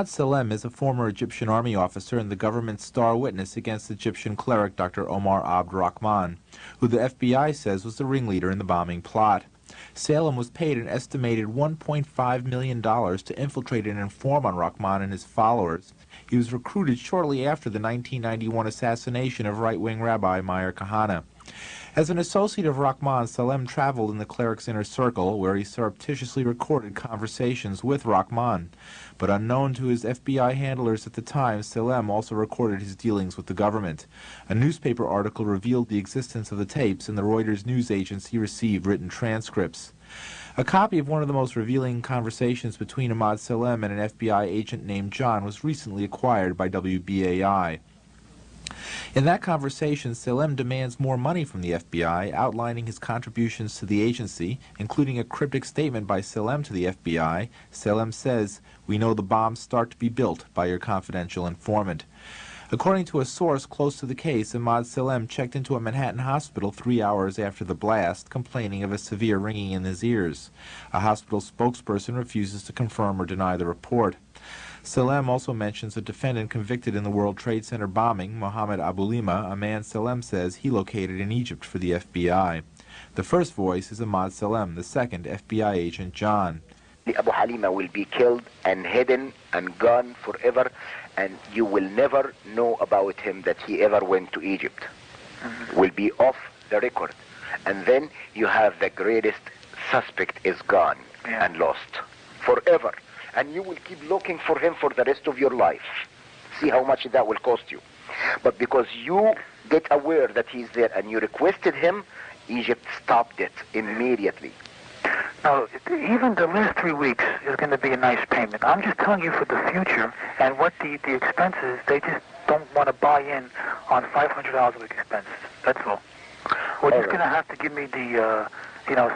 Salem is a former Egyptian army officer and the government's star witness against Egyptian cleric Dr. Omar Abd Rahman, who the FBI says was the ringleader in the bombing plot. Salem was paid an estimated $1.5 million to infiltrate and inform on Rahman and his followers. He was recruited shortly after the 1991 assassination of right-wing Rabbi Meir Kahane. As an associate of Rahman, Salem traveled in the cleric's inner circle, where he surreptitiously recorded conversations with Rahman. But unknown to his FBI handlers at the time, Salem also recorded his dealings with the government. A newspaper article revealed the existence of the tapes, and the Reuters news agency received written transcripts. A copy of one of the most revealing conversations between Emad Salem and an FBI agent named John was recently acquired by WBAI. In that conversation, Salem demands more money from the FBI, outlining his contributions to the agency, including a cryptic statement by Salem to the FBI. Salem says, "We know the bombs start to be built by your confidential informant." According to a source close to the case, Emad Salem checked into a Manhattan hospital 3 hours after the blast, complaining of a severe ringing in his ears. A hospital spokesperson refuses to confirm or deny the report. Salem also mentions a defendant convicted in the World Trade Center bombing, Mohammed Abulima, a man Salem says he located in Egypt for the FBI. The first voice is Emad Salem, the second FBI agent John. Abu Halima will be killed and hidden and gone forever, and you will never know about him that he ever went to Egypt. Will be off the record. And then you have the greatest suspect is gone and lost forever. And you will keep looking for him for the rest of your life. See how much that will cost you. But because you get aware that he's there and you requested him, Egypt stopped it immediately. Now, even the last 3 weeks is going to be a nice payment. I'm just telling you for the future and what the expenses, they just don't want to buy in on $500 of expenses. That's all. We're just going to have to give me the,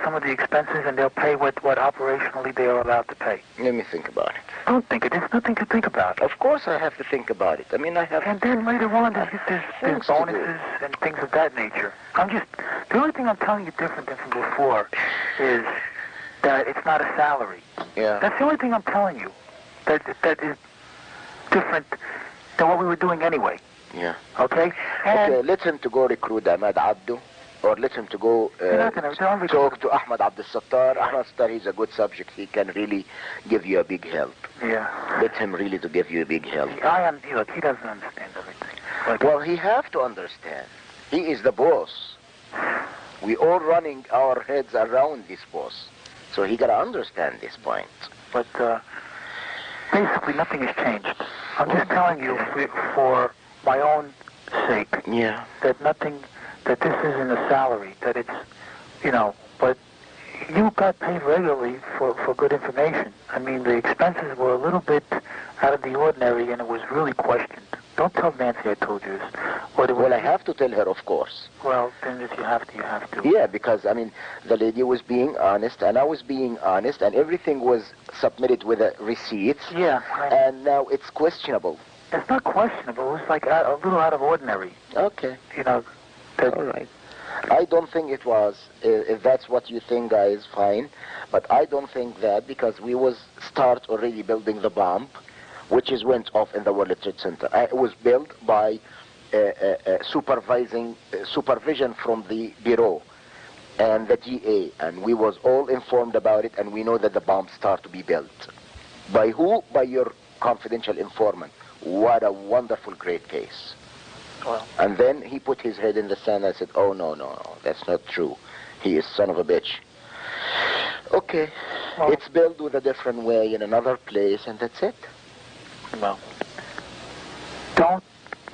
some of the expenses, and they'll pay what operationally they are allowed to pay. Let me think about it. Don't think it. There's nothing to think about. Of course I have to think about it. I mean, I have... And then later on, there's bonuses and things of that nature. The only thing I'm telling you different than from before is that it's not a salary. Yeah. That's the only thing I'm telling you that is different than what we were doing anyway. Yeah. Okay? Okay, let him to go recruit Emad Abdu, or let him to go talk to Ahmad Abdel Sattar. Ahmad Sattar, he's a good subject. He can really give you a big help. Yeah. Let him really to give you a big help. Look, he doesn't understand everything. Well, he have to understand. He is the boss. We all running our heads around this boss. So he got to understand this point. But basically nothing has changed. I'm just telling you for my own sake that this isn't a salary, that it's, but you got paid regularly for good information. I mean, the expenses were a little bit out of the ordinary, and it was really questioned. Don't tell Nancy I told you this. Well, I have to tell her, of course. Well, then if you have to, you have to. Yeah, because, I mean, the lady was being honest, and I was being honest, and everything was submitted with a receipt. Yeah. And now it's questionable. It's not questionable. It's like a little out of ordinary. Okay. All right. I don't think it was. If that's what you think, guys, fine. But I don't think that, because we was start already building the bomb, which is went off in the World Trade Center. It was built by supervision from the Bureau and the DA, and we was all informed about it, and we know that the bomb start to be built. By who? By your confidential informant. What a wonderful, great case. Well. And then he put his head in the sand and said, oh, no, that's not true. He is son of a bitch. Okay, well, it's built with a different way in another place, and that's it. Well, don't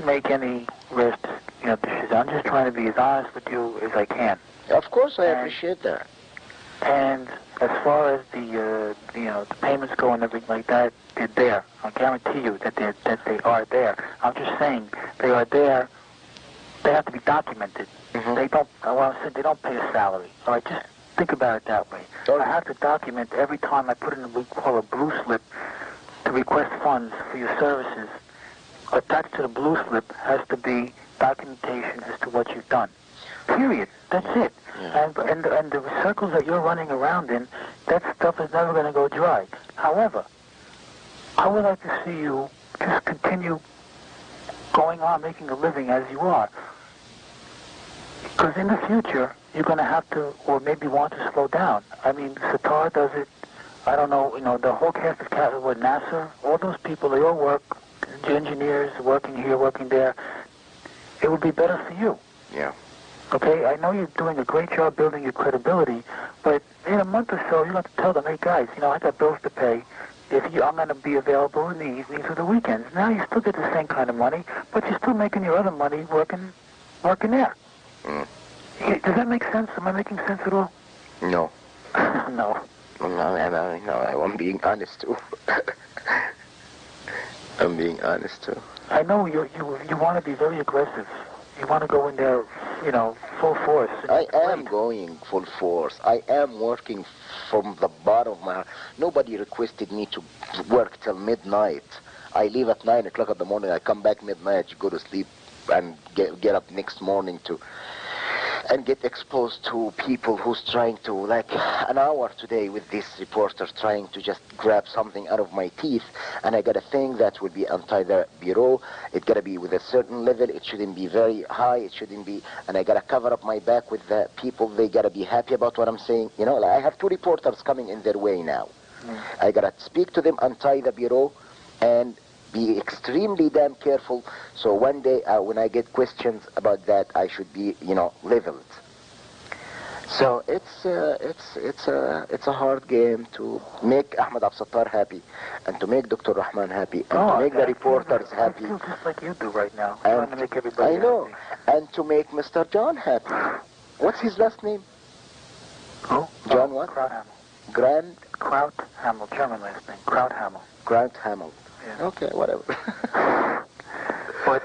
make any rash decisions. I'm just trying to be as honest with you as I can. Of course, I appreciate that. And as far as the payments go and everything like that, they're there. I guarantee you that they are there. I'm just saying they are there. They have to be documented. Mm-hmm. They don't pay a salary. All right, just think about it that way. Oh. I have to document every time I put in what we call a blue slip to request funds for your services. Attached to the blue slip has to be documentation as to what you've done. Period. That's it. Yeah. And the circles that you're running around in, that stuff is never going to go dry. However, I would like to see you just continue going on making a living as you are. Because in the future, you're going to have to, or maybe want to slow down. I mean, Sitar does it. I don't know, the whole cast of with NASA, all those people, they all work, engineers working here, working there. It would be better for you. Yeah. Okay, I know you're doing a great job building your credibility, but in a month or so, you have to tell them, hey guys, I got bills to pay. I'm going to be available in the evenings or the weekends. Now you still get the same kind of money, but you're still making your other money working there. Mm. Does that make sense? Am I making sense at all? No. No. No, I'm being honest too. I'm being honest too. I know you want to be very aggressive. You want to go in there, full force. I am going full force. I am working from the bottom of my heart. Nobody requested me to work till midnight. I leave at 9 o'clock in the morning. I come back midnight, go to sleep, and get up next morning and get exposed to people who's trying to, like an hour today with this reporter trying to just grab something out of my teeth, and I got a thing that will be anti the bureau. It got to be with a certain level. It shouldn't be very high. It shouldn't be, and I got to cover up my back with the people. They got to be happy about what I'm saying. Like I have 2 reporters coming in their way now. I got to speak to them, anti the bureau, and be extremely damn careful, so one day when I get questions about that, I should be, leveled. So it's a hard game to make Emad Absattar happy, and to make Dr. Rahman happy, and to make the reporters happy. I feel just like you do right now, trying to make everybody I know, happy. and to make Mr. John happy. What's his last name? Who? John what? Krauthamel, German last name. Krauthamel. Yeah. Okay, whatever. But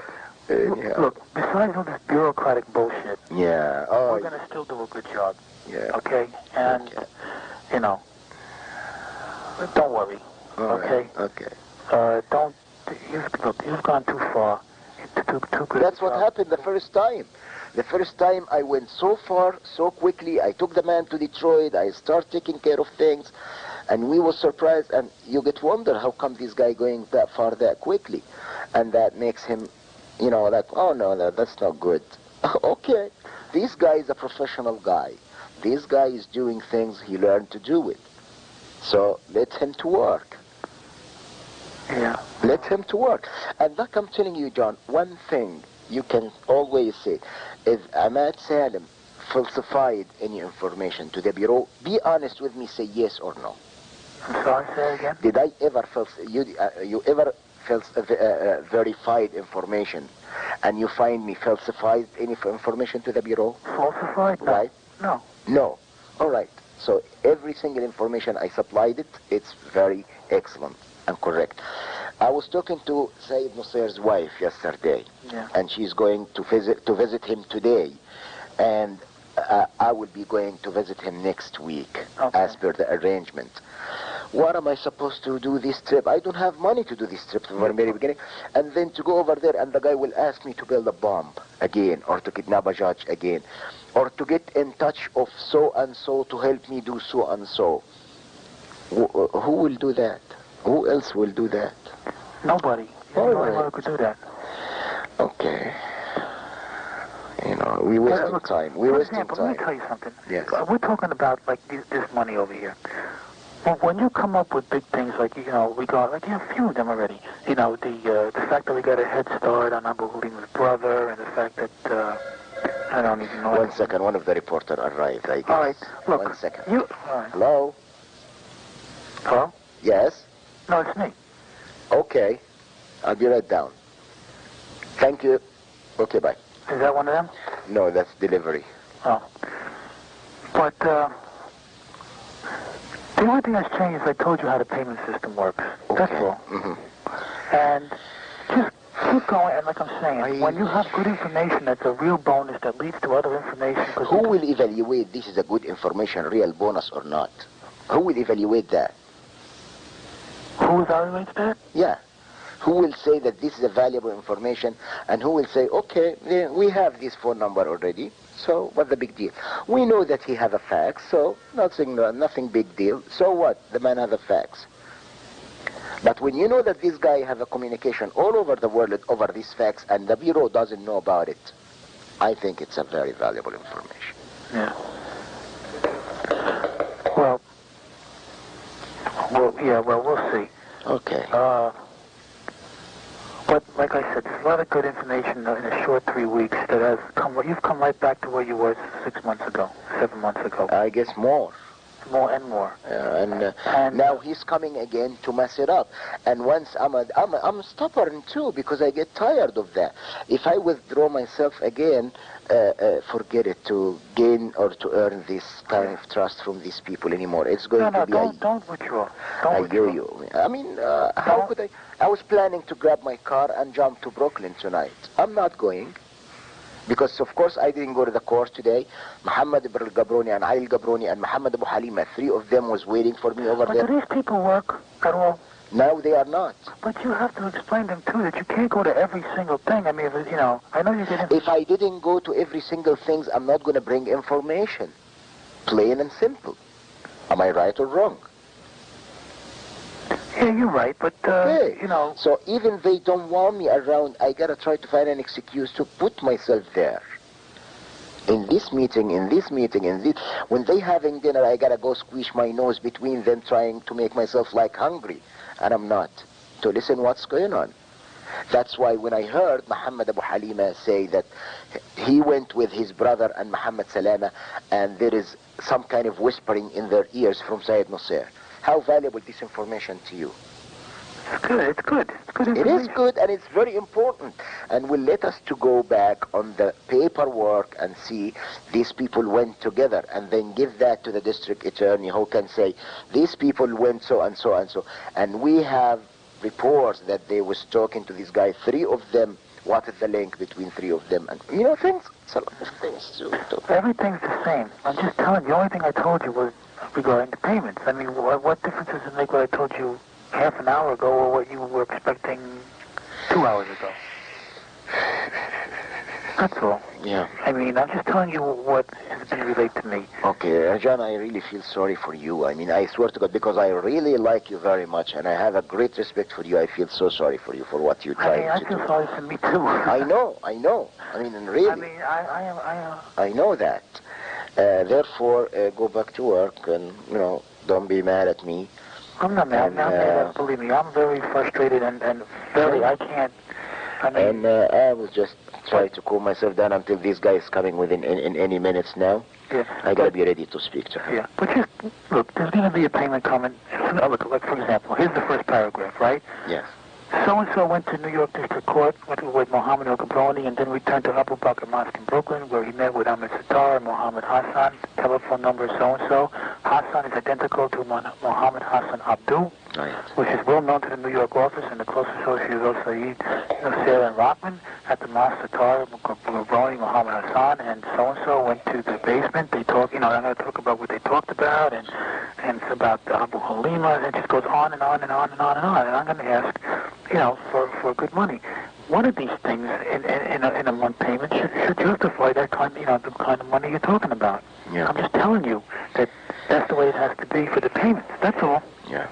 yeah. look, besides all this bureaucratic bullshit, Yeah. we're going to still do a good job. Yeah. Okay? And, okay. Don't worry. All okay? Right. Okay. You've gone too far. Too good. That's what happened the first time. The first time I went so far, so quickly. I took the man to Detroit. I started taking care of things. And we were surprised, and you get wonder how come this guy going that far that quickly, and that makes him, like, oh no, that's not good. Okay, this guy is a professional guy. This guy is doing things he learned to do it. So let him to work. Yeah. Let him to work. And like I'm telling you, John, one thing you can always say is Emad Salem falsified any information to the bureau. Be honest with me. Say yes or no. I'm sorry, say it again? Did I ever you ever verified information, and you find me falsified any information to the bureau? Falsified? No. Right? No. No. All right. So every single information I supplied it's very excellent and correct. I was talking to Sayyid Nusayir's wife yesterday, and she's going to visit him today, and I will be going to visit him next week, as per the arrangement. What am I supposed to do this trip? I don't have money to do this trip from the very beginning. And then to go over there, and the guy will ask me to build a bomb again, or to kidnap a judge again, or to get in touch of so-and-so to help me do so-and-so. Who will do that? Who else will do that? Nobody. Nobody could do that. Okay. We wasting time. We're wasting time. Let me tell you something. Yes. We're talking about, like, this money over here. Well, when you come up with big things like, we got, like, you have a few of them already. The fact that we got a head start on Abu Halim's brother, and the fact that, I don't even know. 1 second, one of the reporters arrived, I guess. All right, look. 1 second. Right. Hello? Hello? Yes? No, it's me. Okay. I'll be right down. Thank you. Okay, bye. Is that one of them? No, that's delivery. Oh. But, the only thing that's changed is I told you how the payment system works. Okay. That's all. Mm-hmm. And just keep going, and like I'm saying, when you have good information, that's a real bonus that leads to other information. Who will evaluate this is a good information, real bonus or not? Who will evaluate that? Who evaluates that? Yeah. Who will say that this is a valuable information, and who will say, okay, we have this phone number already, so what's the big deal? We know that he has a fax, so nothing big deal. So what? The man has a fax. But when you know that this guy have a communication all over the world over these facts and the Bureau doesn't know about it, I think it's a very valuable information. Yeah. Well, we'll see. Okay. But like I said, there's a lot of good information in a short 3 weeks that has come. You've come right back to where you were 6 months ago, 7 months ago. I guess more. More and more. And now he's coming again to mess it up. And once I'm stubborn too, because I get tired of that. If I withdraw myself again, forget it, to gain or to earn this kind of trust from these people anymore. It's going to be. Don't withdraw. I hear you. I mean, how could I? I was planning to grab my car and jump to Brooklyn tonight. I'm not going. Because, of course, I didn't go to the course today. Muhammad Ibn al-Gabroni and Ali al-Gabroni and Muhammad Abu Halima, 3 of them was waiting for me over there. But do these people work at all? No, they are not. But you have to explain them, too, that you can't go to every single thing. I mean, I know you didn't... If I didn't go to every single thing, I'm not going to bring information. Plain and simple. Am I right or wrong? Yeah, you're right, but, So even they don't want me around, I gotta try to find an excuse to put myself there. In this meeting, when they having dinner, I gotta go squish my nose between them trying to make myself like hungry. And I'm not. To listen what's going on. That's why when I heard Muhammad Abu Halima say that he went with his brother and Muhammad Salama, and there is some kind of whispering in their ears from Sayyid Nasser. How valuable this information to you? It's good. It's good. It's good information. It is good, and it's very important, and will let us to go back on the paperwork and see these people went together, and then give that to the district attorney, who can say these people went so and so and so, and we have reports that they was talking to this guy, 3 of them. What is the link between 3 of them? And things. It's a lot of things too. Everything's the same. I'm just telling you. The only thing I told you was regarding the payments. I mean, what difference does it make what I told you half an hour ago or what you were expecting 2 hours ago? That's all. Yeah. I mean, I'm just telling you what has been relayed to me. Okay, Rajan, I really feel sorry for you. I mean, I swear to God, because I really like you very much, and I have a great respect for you. I feel so sorry for you for what you're trying to do. I feel sorry for me too. I know. I mean, really. I mean, I know that. Therefore, go back to work and, don't be mad at me. I'm not mad. I'm not mad. Believe me, I'm very frustrated and very, I can't. I mean, and I will just try to cool myself down until this guy is coming within in any minutes now. Yeah. I gotta be ready to speak to him. Yeah. But just, look, there's gonna be a payment coming. Look, like, for example, here's the first paragraph, right? Yes. So-and-so went to New York District Court with Mohammed al-Gabroni and then returned to Abu Bakr Mosque in Brooklyn, where he met with Ahmed Sattar and Mohammed Hassan. Telephone number so-and-so. Hassan is identical to Mohammed Hassan Abdu, which is well known to the New York office and the close associates of Saeed Nasser and Rockman. At the Mosque, Sattar, Gabroni, Mohammed Hassan, and so-and-so went to the basement. They talk, I'm going to talk about what they talked about, and it's about Abu Halima, and it just goes on and on and on and on and on. And I'm going to ask, for good money. One of these things in a month payment should justify that kind, the kind of money you're talking about. Yeah. I'm just telling you that that's the way it has to be for the payments. That's all. Yeah.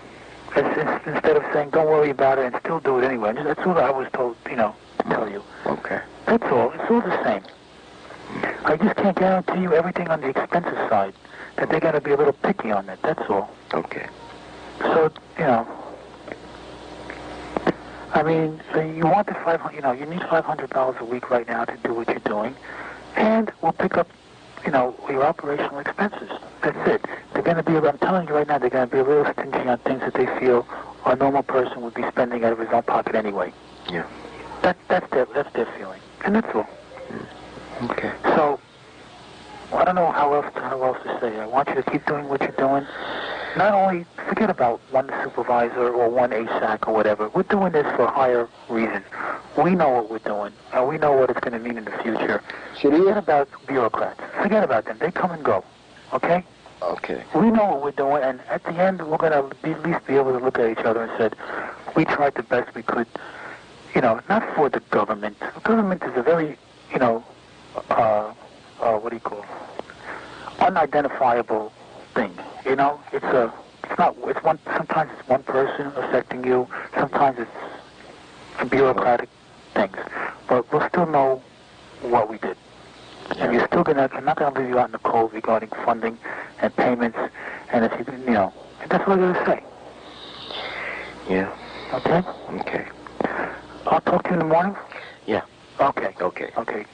Instead of saying don't worry about it and still do it anyway. That's all I was told, to tell you. Okay. That's all. It's all the same. I just can't guarantee you everything on the expenses side. That they're going to be a little picky on that. That's all. Okay. So, I mean, you want the you need $500 a week right now to do what you're doing, and we'll pick up, your operational expenses. That's it. They're going to be, I'm telling you right now, they're going to be a little stingy on things that they feel a normal person would be spending out of his own pocket anyway. Yeah. That's their feeling, and that's all. Okay. So, I don't know how else to say. I want you to keep doing what you're doing. Not only forget about one supervisor or one ASAC or whatever. We're doing this for a higher reason. We know what we're doing, and we know what it's going to mean in the future. Forget about bureaucrats. Forget about them. They come and go. Okay? Okay. We know what we're doing, and at the end, we're going to at least be able to look at each other and said, we tried the best we could. Not for the government. The government is a very, what do you call it? Unidentifiable thing. It's it's not. It's one. Sometimes it's one person affecting you. Sometimes it's bureaucratic things. But we'll still know what we did. And you're still gonna. I'm not gonna leave you out in the cold regarding funding and payments. And if you know, that's what I'm gonna say. Yeah. Okay. Okay. I'll talk to you in the morning. Yeah. Okay. Okay. Okay.